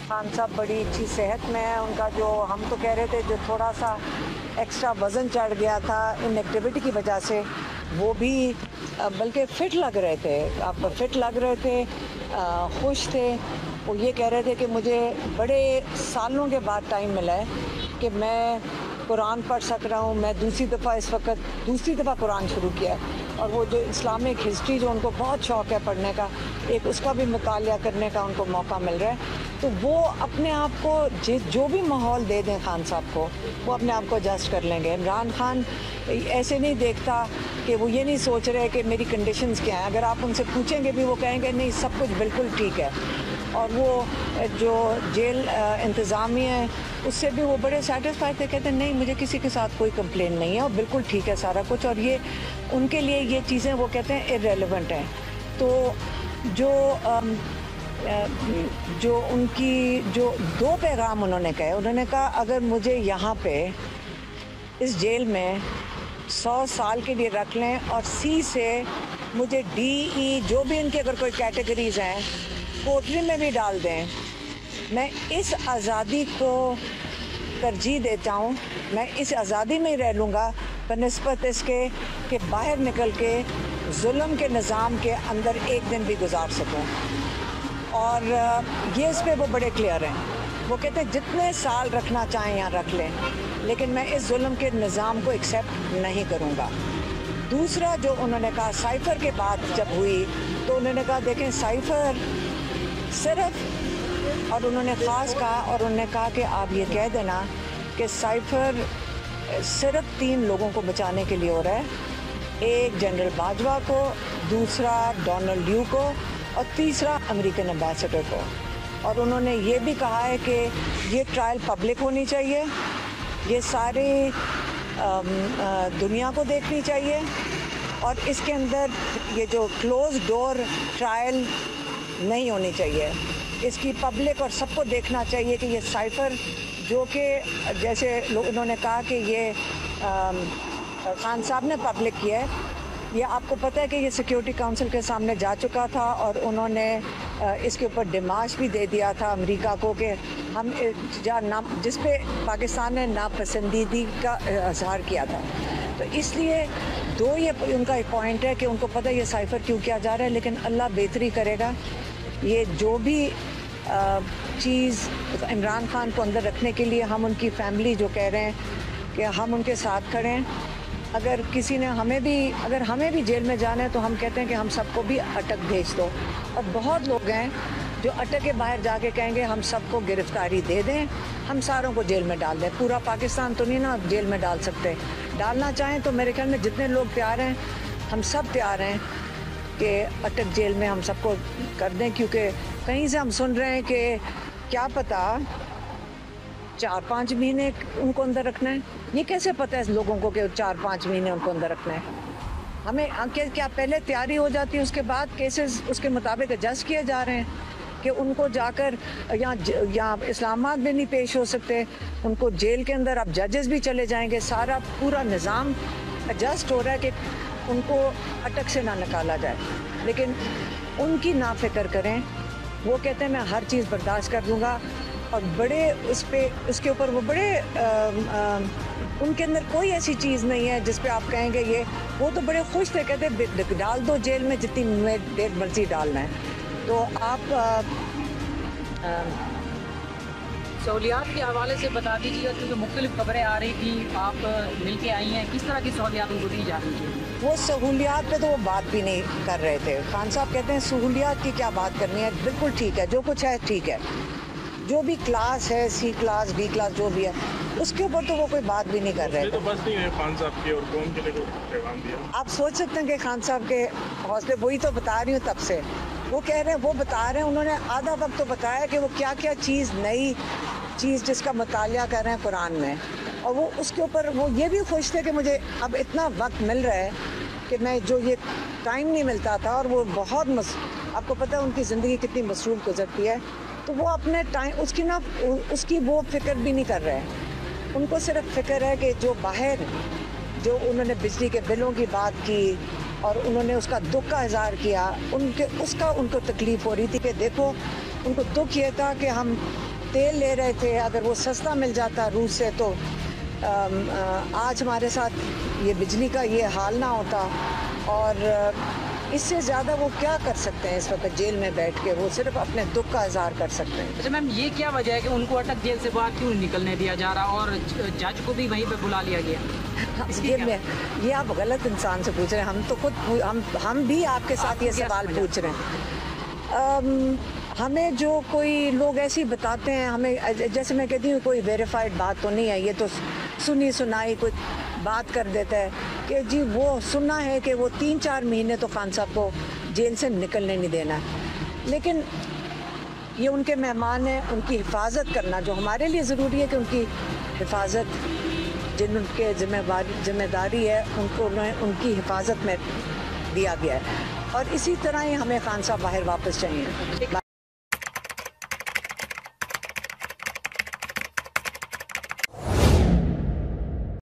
खान साहब बड़ी अच्छी सेहत में है। उनका जो हम तो कह रहे थे जो थोड़ा सा एक्स्ट्रा वज़न चढ़ गया था इनएक्टिविटी की वजह से, वो भी बल्कि फ़िट लग रहे थे। आप फ़िट लग रहे थे, खुश थे। वो ये कह रहे थे कि मुझे बड़े सालों के बाद टाइम मिला है कि मैं कुरान पढ़ सक रहा हूँ। मैं दूसरी दफ़ा कुरान शुरू किया है, और वो जो इस्लामिक हिस्ट्री जो उनको बहुत शौक़ है पढ़ने का, एक उसका भी मुतालिया करने का उनको मौका मिल रहा है। तो वो अपने आप को जो भी माहौल दे दें खान साहब को, वो अपने आप को एडजस्ट कर लेंगे। इमरान खान ऐसे नहीं देखता कि वो ये नहीं सोच रहे कि मेरी कंडीशंस क्या हैं। अगर आप उनसे पूछेंगे भी, वो कहेंगे नहीं, सब कुछ बिल्कुल ठीक है। और वो जो जेल इंतज़ामिया है, उससे भी वो बड़े सेटिस्फाइड थे। कहते हैं नहीं, मुझे किसी के साथ कोई कंप्लेन नहीं है और बिल्कुल ठीक है सारा कुछ। और ये उनके लिए ये चीज़ें वो कहते हैं इर्रेलेवेंट हैं। तो जो उनकी जो दो पैगाम उन्होंने कहे, उन्होंने कहा अगर मुझे यहाँ पे इस जेल में 100 साल के लिए रख लें और सी से मुझे DE जो भी इनके अगर कोई कैटेगरीज हैं कोठरी में भी डाल दें, मैं इस आज़ादी को तरजीह देता हूँ। मैं इस आज़ादी में ही रह लूँगा बनिस्बत इसके कि बाहर निकल के जुल्म के निज़ाम के अंदर एक दिन भी गुजार सकूँ। और ये इस पे वो बड़े क्लियर हैं। वो कहते हैं जितने साल रखना चाहें यहाँ रख लें, लेकिन मैं इस जुल्म के निज़ाम को एक्सेप्ट नहीं करूँगा। दूसरा जो उन्होंने कहा साइफ़र के बाद जब हुई, तो उन्होंने कहा देखें साइफ़र सिर्फ, और उन्होंने ख़ास कहा, और उन्होंने कहा कि आप ये कह देना कि साइफ़र सिर्फ 3 लोगों को बचाने के लिए हो रहा है। एक जनरल बाजवा को, दूसरा डोनाल्ड ल्यू को, और तीसरा अमेरिकन एम्बेसडर को। और उन्होंने ये भी कहा है कि ये ट्रायल पब्लिक होनी चाहिए, ये सारी दुनिया को देखनी चाहिए, और इसके अंदर ये जो क्लोज डोर ट्रायल नहीं होनी चाहिए। इसकी पब्लिक और सबको देखना चाहिए कि ये साइफ़र जो कि जैसे उन्होंने कहा कि ये खान साहब ने पब्लिक किया है, ये आपको पता है कि ये सिक्योरिटी काउंसिल के सामने जा चुका था, और उन्होंने इसके ऊपर डिमाश भी दे दिया था अमेरिका को कि हम जिस पे पाकिस्तान ने नापसंदीदी का इजहार किया था। तो इसलिए ये उनका एक पॉइंट है कि उनको पता है ये साइफ़र क्यों किया जा रहा है, लेकिन अल्लाह बेहतरी करेगा। ये जो भी चीज़ इमरान खान को अंदर रखने के लिए हम उनकी फैमिली जो कह रहे हैं कि हम उनके साथ खड़े हैं। अगर किसी ने अगर हमें भी जेल में जाना है, तो हम कहते हैं कि हम सबको भी अटक भेज दो। और बहुत लोग हैं जो अटक के बाहर जाके कहेंगे हम सबको गिरफ्तारी दे दें, हम सारों को जेल में डाल दें। पूरा पाकिस्तान तो नहीं ना जेल में डाल सकते। डालना चाहें तो मेरे ख्याल में जितने लोग तैयार हैं, हम सब तैयार हैं कि अटक जेल में हम सबको कर दें। क्योंकि कहीं से हम सुन रहे हैं कि क्या पता 4-5 महीने उनको अंदर रखना है। ये कैसे पता है लोगों को कि 4-5 महीने उनको अंदर रखना है? हमें क्या पहले तैयारी हो जाती है, उसके बाद केसेस उसके मुताबिक एडजस्ट किए जा रहे हैं कि उनको जाकर यहाँ इस्लामाबाद में नहीं पेश हो सकते, उनको जेल के अंदर अब जजेस भी चले जाएंगे। सारा पूरा निज़ाम एडजस्ट हो रहा है कि उनको अटक से ना निकाला जाए। लेकिन उनकी ना फिक्र करें, वो कहते हैं मैं हर चीज़ बर्दाश्त कर लूँगा। और बड़े उसके ऊपर वो बड़े उनके अंदर कोई ऐसी चीज़ नहीं है जिस पे आप कहेंगे ये। वो तो बड़े खुश थे, कहते डाल दो जेल में जितनी देर मर्जी डालना है। तो आप सहूलियात के हवाले से बता दीजिए, क्योंकि मुख्तलिफ खबरें आ रही थी, आप मिल के आई हैं, किस तरह की सहूलियात उनको दी जा रही है? वो सहूलियात पे तो वो बात भी नहीं कर रहे थे। खान साहब कहते हैं सहूलियात की क्या बात करनी है, बिल्कुल ठीक है, जो कुछ है ठीक है। जो भी क्लास है, C क्लास, D क्लास जो भी है, उसके ऊपर तो वो कोई बात भी नहीं कर रहे थे। तो बस नहीं है खान साहब की और कौन के लिए पैगाम दिया? आप सोच सकते हैं कि खान साहब के हौसले, वही तो बता रही हूँ तब से। वो कह रहे हैं, वो बता रहे हैं, उन्होंने आधा वक्त तो बताया कि वो क्या क्या नई चीज़ जिसका मुतालिया कर रहे हैं कुरान में। और वो उसके ऊपर वो ये भी खुश थे कि मुझे अब इतना वक्त मिल रहा है कि मैं जो ये टाइम नहीं मिलता था। और वो बहुत आपको पता है उनकी ज़िंदगी कितनी मसरूफ़ गुजरती है, तो वो अपने टाइम उसकी वो फिक्र भी नहीं कर रहे हैं। उनको सिर्फ फिक्र है कि जो बाहर जो उन्होंने बिजली के बिलों की बात की और उन्होंने उसका दुख का इज़हार किया, उनको तकलीफ़ हो रही थी कि देखो, उनको दुख ये था कि हम तेल ले रहे थे, अगर वो सस्ता मिल जाता रूस से तो आज हमारे साथ ये बिजली का ये हाल ना होता। और इससे ज़्यादा वो क्या कर सकते हैं इस वक्त जेल में बैठ के, वो सिर्फ अपने दुख का इजहार कर सकते हैं। अच्छा मैम, ये क्या वजह है कि उनको अटक जेल से बाहर क्यों नहीं निकलने दिया जा रहा और जज को भी वहीं पे बुला लिया गया? इसकी क्या? ये आप गलत इंसान से पूछ रहे हैं। हम तो खुद हम भी आपके साथ ये सवाल पूछ रहे हैं। हमें जो कोई लोग ऐसी बताते हैं, हमें जैसे मैं कहती हूँ कोई वेरीफाइड बात तो नहीं है, ये तो सुनी सुनाई कोई बात कर देता है कि जी वो सुना है कि वो 3-4 महीने तो खान साहब को जेल से निकलने नहीं देना है। लेकिन ये उनके मेहमान हैं, उनकी हिफाजत करना जो हमारे लिए ज़रूरी है कि उनकी हिफाजत जिन उनके जिम्मेदारी है उनको उनकी हिफाजत में दिया गया है। और इसी तरह ही हमें खान साहब बाहर वापस चाहिए।